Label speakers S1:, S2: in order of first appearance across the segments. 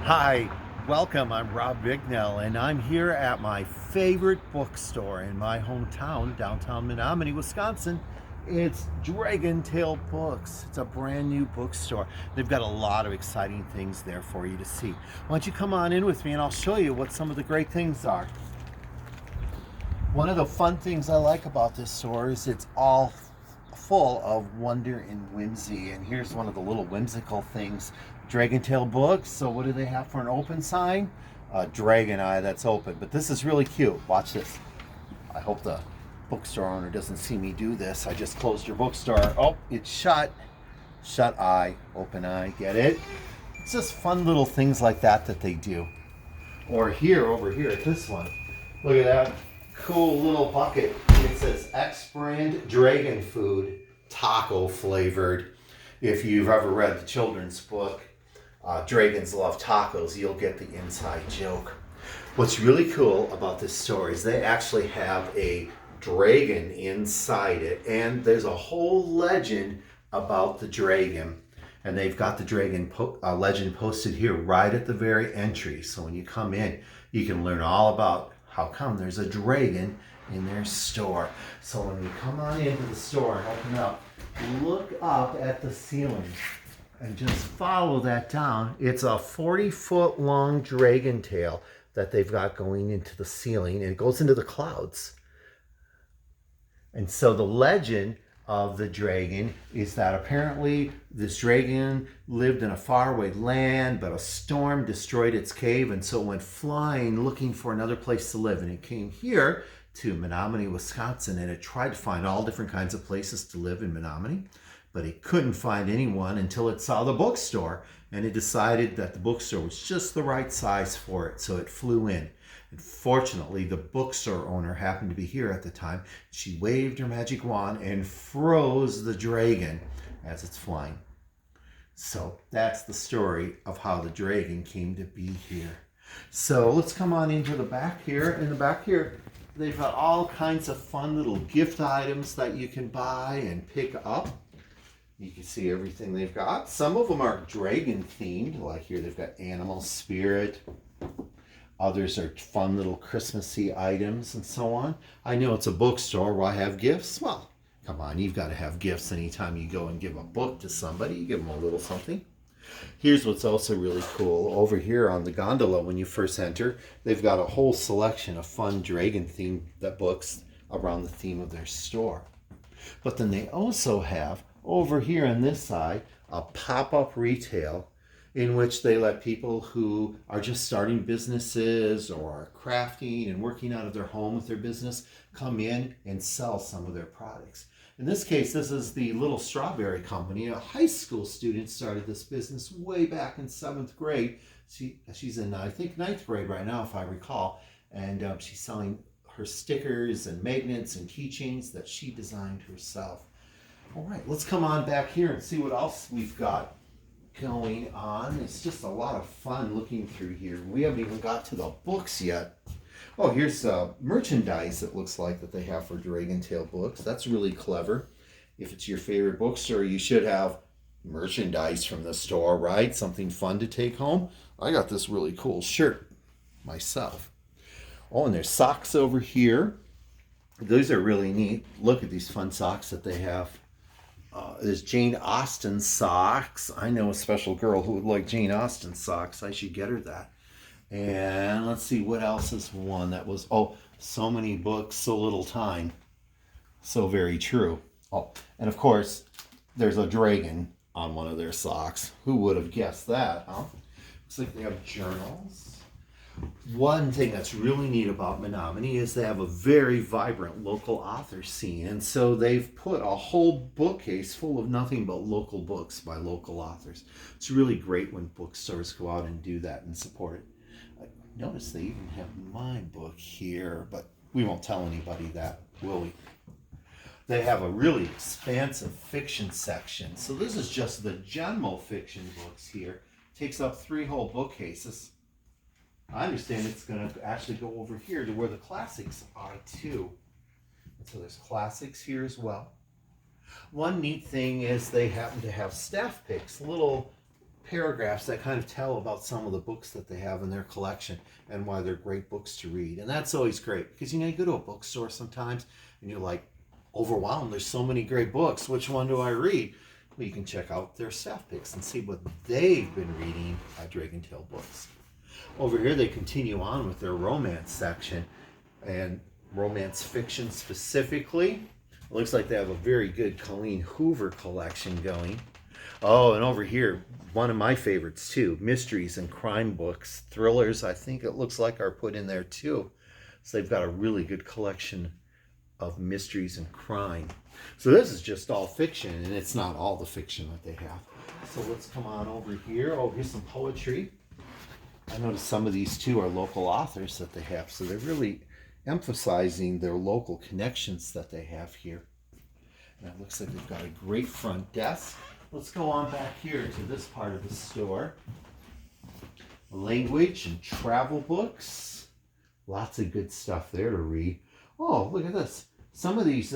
S1: Hi, welcome. I'm Rob Bignell, and I'm here at my favorite bookstore in my hometown, downtown Menominee, Wisconsin. It's Dragon Tail Books. It's a brand new bookstore. They've got a lot of exciting things there for you to see. Why don't you come on in with me and I'll show you what some of the great things are. One of the fun things I like about this store is it's all full of wonder and whimsy. And here's one of the little whimsical things. Dragon Tail Books. So what do they have for an open sign? A dragon eye that's open. But this is really cute. Watch this. I hope the bookstore owner doesn't see me do this. I just closed your bookstore. Oh, it's shut. Shut eye, open eye. Get it? It's just fun little things like that that they do. Or here, over here at this one. Look at that cool little bucket. It says X brand dragon food, taco flavored. If you've ever read the children's book, Dragons Love Tacos, you'll get the inside joke. What's really cool about this store is they actually have a dragon inside it, and there's a whole legend about the dragon. And they've got the dragon legend posted here right at the very entry. So when you come in, you can learn all about how come there's a dragon in their store. So when you come on into the store and open up, look up at the ceiling and just follow that down. It's a 40-foot long dragon tail that they've got going into the ceiling, and it goes into the clouds. And so the legend of the dragon is that apparently this dragon lived in a faraway land, but a storm destroyed its cave, and so it went flying looking for another place to live. And it came here to Menominee, Wisconsin, and it tried to find all different kinds of places to live in Menominee, but it couldn't find anyone until it saw the bookstore, and it decided that the bookstore was just the right size for it, so it flew in. And fortunately, the bookstore owner happened to be here at the time. She waved her magic wand and froze the dragon as it's flying. So that's the story of how the dragon came to be here. So let's come on into the back here. In the back here, they've got all kinds of fun little gift items that you can buy and pick up. You can see everything they've got. Some of them are dragon themed, like here they've got animal spirit. Others are fun little Christmassy items and so on. I know it's a bookstore. Why have gifts? Well, come on, you've got to have gifts anytime you go and give a book to somebody. You give them a little something. Here's what's also really cool. Over here on the gondola, when you first enter, they've got a whole selection of fun dragon-themed books around the theme of their store. But then they also have, over here on this side, a pop-up retail in which they let people who are just starting businesses or are crafting and working out of their home with their business come in and sell some of their products. In this case, this is the Little Strawberry Company. A high school student started this business way back in 7th grade. She's in, I think, 9th grade right now, if I recall. And she's selling her stickers and magnets and keychains that she designed herself. All right, let's come on back here and see what else we've got going on. It's just a lot of fun looking through here. We haven't even got to the books yet. Oh, here's merchandise, it looks like, that they have for Dragon Tail Books. That's really clever. If it's your favorite bookstore, you should have merchandise from the store, right? Something fun to take home. I got this really cool shirt myself. Oh, and there's socks over here. Those are really neat. Look at these fun socks that they have. There's Jane Austen socks. I know a special girl who would like Jane Austen socks. I should get her that. And let's see, what else is one that was, oh, so many books, so little time. So very true. Oh, and of course, there's a dragon on one of their socks. Who would have guessed that, huh? Looks like they have journals. One thing that's really neat about Menominee is they have a very vibrant local author scene. And so they've put a whole bookcase full of nothing but local books by local authors. It's really great when bookstores go out and do that and support it. I notice they even have my book here, but we won't tell anybody that, will we? They have a really expansive fiction section. So this is just the general fiction books here. Takes up 3 whole bookcases. I understand it's going to actually go over here to where the classics are too. And so there's classics here as well. One neat thing is they happen to have staff picks, little paragraphs that kind of tell about some of the books that they have in their collection and why they're great books to read. And that's always great because, you know, you go to a bookstore sometimes and you're like overwhelmed. There's so many great books. Which one do I read? Well, you can check out their staff picks and see what they've been reading at Dragon Tail Books. Over here, they continue on with their romance section and romance fiction specifically. It looks like they have a very good Colleen Hoover collection going. Oh, and over here, one of my favorites too, mysteries and crime books. Thrillers, I think it looks like, are put in there too. So they've got a really good collection of mysteries and crime. So this is just all fiction, and it's not all the fiction that they have. So let's come on over here. Oh, here's some poetry. I noticed some of these too are local authors that they have. So they're really emphasizing their local connections that they have here. And it looks like they've got a great front desk. Let's go on back here to this part of the store. Language and travel books. Lots of good stuff there to read. Oh, look at this. Some of these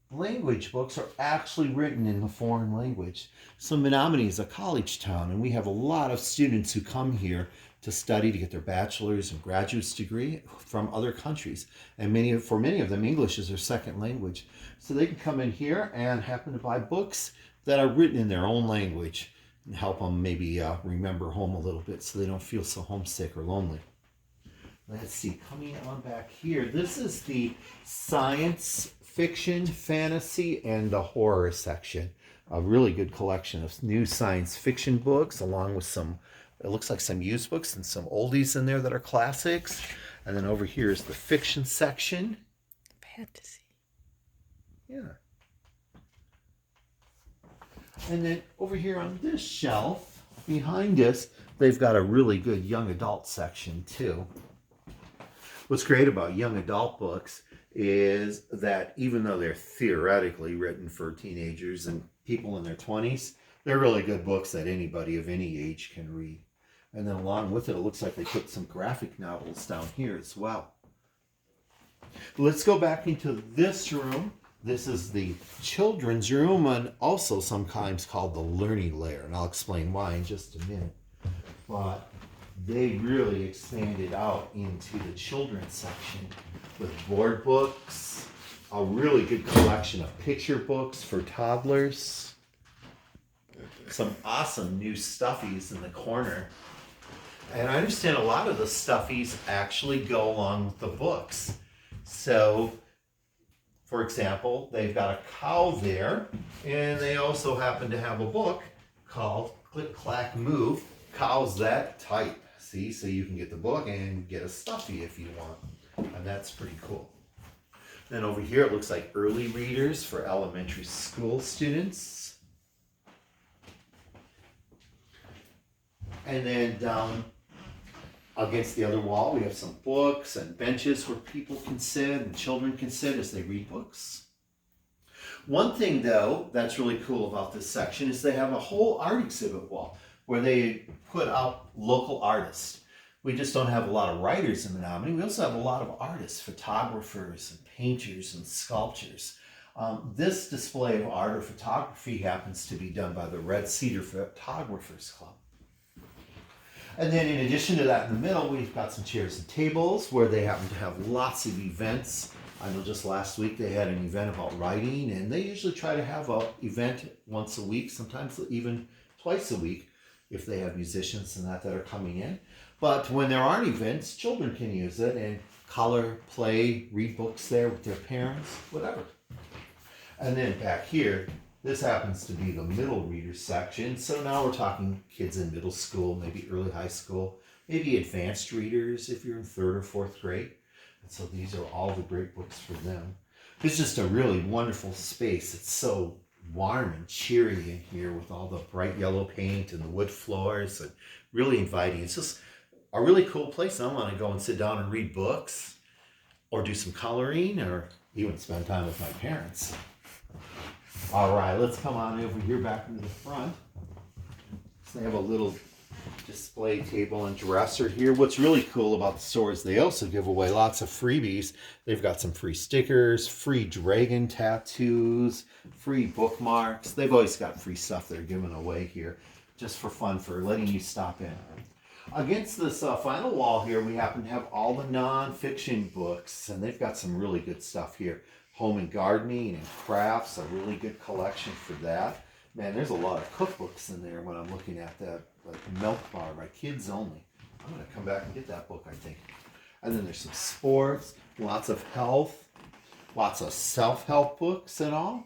S1: language books are actually written in the foreign language. So Menominee is a college town, and we have a lot of students who come here to study to get their bachelor's and graduate's degree from other countries. And for many of them, English is their second language. So they can come in here and happen to buy books that are written in their own language and help them maybe remember home a little bit so they don't feel so homesick or lonely. Let's see, coming on back here, this is the science fiction, fantasy, and the horror section. A really good collection of new science fiction books, along with some, it looks like some used books and some oldies in there that are classics. And then over here is the fiction section.
S2: Fantasy.
S1: Yeah. And then over here on this shelf, behind us, they've got a really good young adult section too. What's great about young adult books is that even though they're theoretically written for teenagers and people in their 20s, they're really good books that anybody of any age can read. And then along with it, it looks like they put some graphic novels down here as well. Let's go back into this room. This is the children's room, and also sometimes called the learning lair, and I'll explain why in just a minute. But they really expanded out into the children's section with board books, a really good collection of picture books for toddlers, some awesome new stuffies in the corner. And I understand a lot of the stuffies actually go along with the books. So, for example, they've got a cow there, and they also happen to have a book called Click Clack Move, Cows That Type. See, so you can get the book and get a stuffy if you want, and that's pretty cool. Then over here it looks like early readers for elementary school students. And then down against the other wall we have some books and benches where people can sit and children can sit as they read books. One thing though that's really cool about this section is they have a whole art exhibit wall where they put out local artists. We just don't have a lot of writers in Menominee. We also have a lot of artists, photographers and painters and sculptors. This display of art or photography happens to be done by the Red Cedar Photographers Club. And then in addition to that, in the middle, we've got some chairs and tables where they happen to have lots of events. I know just last week they had an event about writing, and they usually try to have an event once a week, sometimes even twice a week, if they have musicians and that are coming in. But when there aren't events, children can use it and color, play, read books there with their parents, whatever. And then back here, this happens to be the middle readers section. So now we're talking kids in middle school, maybe early high school, maybe advanced readers if you're in 3rd or 4th grade. And so these are all the great books for them. It's just a really wonderful space. It's so warm and cheery in here with all the bright yellow paint and the wood floors, and really inviting. It's just a really cool place. I want to go and sit down and read books or do some coloring or even spend time with my parents. All right, let's come on over here back into the front. So they have a little display table and dresser here. What's really cool about the store is they also give away lots of freebies. They've got some free stickers, free dragon tattoos, free bookmarks. They've always got free stuff they're giving away here. just for fun, for letting you stop in. Against this final wall here, we happen to have all the nonfiction books, and they've got some really good stuff here. Home and gardening and crafts, a really good collection for that. Man, there's a lot of cookbooks in there when I'm looking at that. Like Milk Bar by Kids Only. I'm going to come back and get that book, I think. And then there's some sports, lots of health, lots of self-help books and all.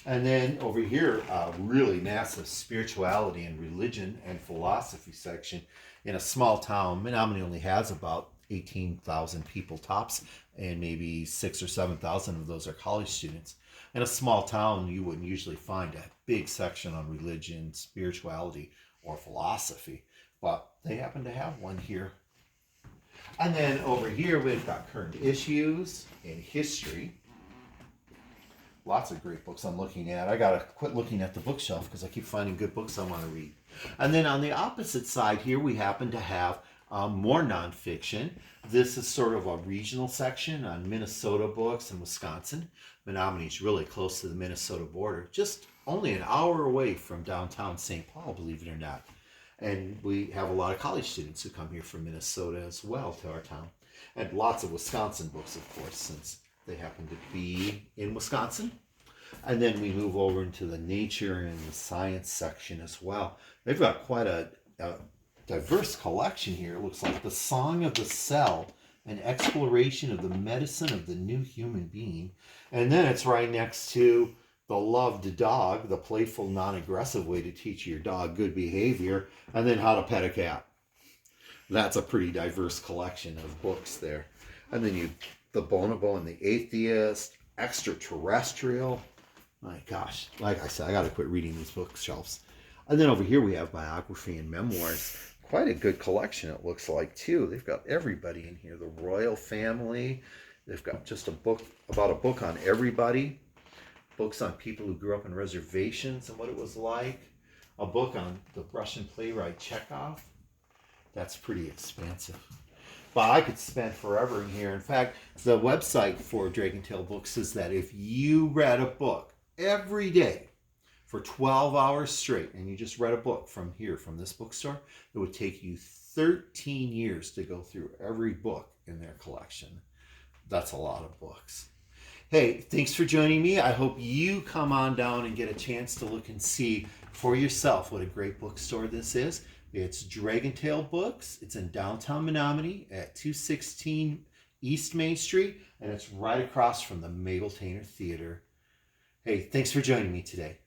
S1: And then over here, really massive spirituality and religion and philosophy section. In a small town, Menominee only has about 18,000 people tops, and maybe 6,000 or 7,000 of those are college students. In a small town, you wouldn't usually find a big section on religion, spirituality, or philosophy, but they happen to have one here. And then over here, we've got current issues and history. Lots of great books I'm looking at. I gotta quit looking at the bookshelf because I keep finding good books I want to read. And then on the opposite side here, we happen to have more nonfiction. This is sort of a regional section on Minnesota books and Wisconsin. Menominee's really close to the Minnesota border, just only an hour away from downtown St. Paul, believe it or not. And we have a lot of college students who come here from Minnesota as well to our town. And lots of Wisconsin books, of course, since they happen to be in Wisconsin. And then we move over into the nature and the science section as well. They've got quite a diverse collection here. It looks like The Song of the Cell, an exploration of the medicine of the new human being. And then it's right next to The Loved Dog, the playful, non-aggressive way to teach your dog good behavior. And then How to Pet a Cat. That's a pretty diverse collection of books there. And then The Bonobo and the Atheist, Extraterrestrial. My gosh, like I said, I got to quit reading these bookshelves. And then over here we have biography and memoirs. Quite a good collection, it looks like, too. They've got everybody in here. The royal family. They've got just a book on everybody. Books on people who grew up in reservations and what it was like. A book on the Russian playwright Chekhov. That's pretty expansive. But I could spend forever in here. In fact, the website for Dragon Tail Books is that if you read a book every day for 12 hours straight, and you just read a book from here, from this bookstore, it would take you 13 years to go through every book in their collection. That's a lot of books. Hey, thanks for joining me. I hope you come on down and get a chance to look and see for yourself what a great bookstore this is. It's Dragon Tail Books. It's in downtown Menominee at 216 East Main Street, and it's right across from the Mabel Tainer Theater. Hey, thanks for joining me today.